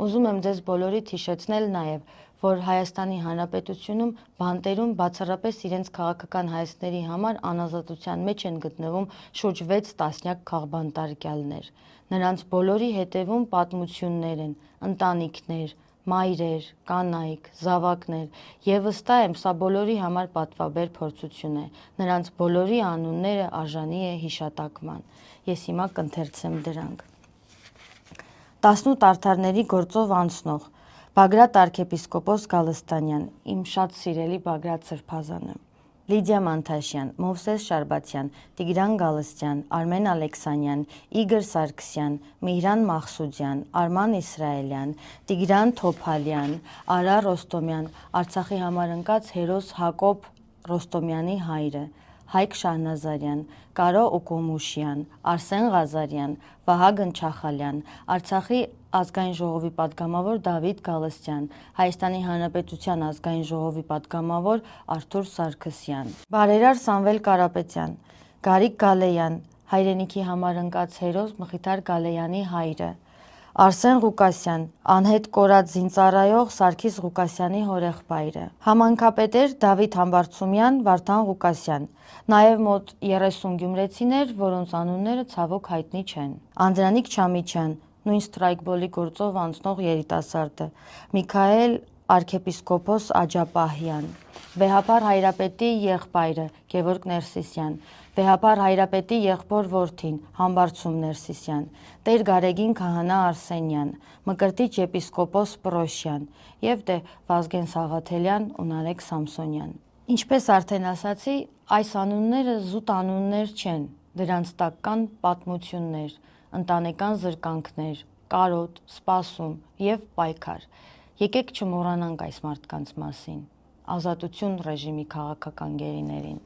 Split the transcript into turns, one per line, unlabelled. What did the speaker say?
Ուզում եմ ձեզ բոլորիդ հիշեցնել նաև, որ Հայաստանի Հանրապետությունում բանտերում բացառապես իրենց քաղաքական հայացքների համար անազատության մեջ են գտնվում շուրջ 6 տասնյակ քաղբանտարկյալներ։ Նրանց բոլորի հետևում պատմություններ են, ընտանիքներ, մայրեր, կանայք, զավակներ, եւ վստահ եմ, սա բոլորի համար պատվաբեր փորձություն է։ Նրանց բոլորի անունները արժանի է հիշատակման։ Ես հիմա կընթերցեմ դրանք։ 18 արդարների գործով անցնող Բագրատ arczepiskopos Գալստանյան, իմ շատ սիրելի Բագրատ Սրբազանը, Լիդիա Մանթաշյան, Մովսես Շարբաթյան, Տիգրան Գալստյան, Արմեն Ալեքսանյան, Իգոր Սարգսյան, Միհրան Մախսուդյան, Արման Իսրայելյան, Տիգրան Թոփալյան, Արա Ռոստոմյան, Արցախի համար ընկած հերոս Հակոբ Ռոստոմյանի հայրը, Հայկ Շահնազարյան, Կարո Օկոմուշյան, Արսեն Ղազարյան, Վահագն Չախալյան, Արցախի ազգային ժողովի պատգամավոր Դավիթ Գալստյան, Հայաստանի Հանրապետության ազգային ժողովի պատգամավոր Արթուր Սարգսյան, Բարերար Սամվել Կարապետյան, Գարիկ Գալեյան, հայրենիքի համար ընկած հերոս Մխիթար Գալեյանի հայրը, Արսեն Ղուկասյան, անհետ կորած զինծառայող Սարգիս Ղուկասյանի հորեղբայրը, համանքապետեր Դավիթ Համբարձումյան, Վարդան Ղուկասյան, նաև մոտ 30 գյումրեցիներ, որոնց անունները ցավոք հայտնի չեն, Անդրանիկ Չամիչյան, նույն ստրայքբոլի գործով անցնող երիտասարդը, Միքայել arczepiskopos Աջապահյան, Վեհապար Հայրապետի եղբայրը Գևորգ Ներսիսյան, Վեհապար Հայրապետի եղբոր որդին Համբարձում Ներսիսյան, Տեր Գարեգին քահանա Արսենյան, Մկրտիչ եպիսկոպոս Պրոշյան եւ դե Վազգեն Սաղաթելյան ու Նարեկ Սամսոնյան։ Ինչպես արդեն ասացի, այս անունները զուտ անուններ չեն, դրանց տակ կան պատմություններ, ընտանեկան զրկանքներ, կարոտ, սպասում եւ պայքար։ Եկեք չմոռանանք այս մարդկանց մասին։ Ազատություն ռեժիմի քաղաքական գերիներին։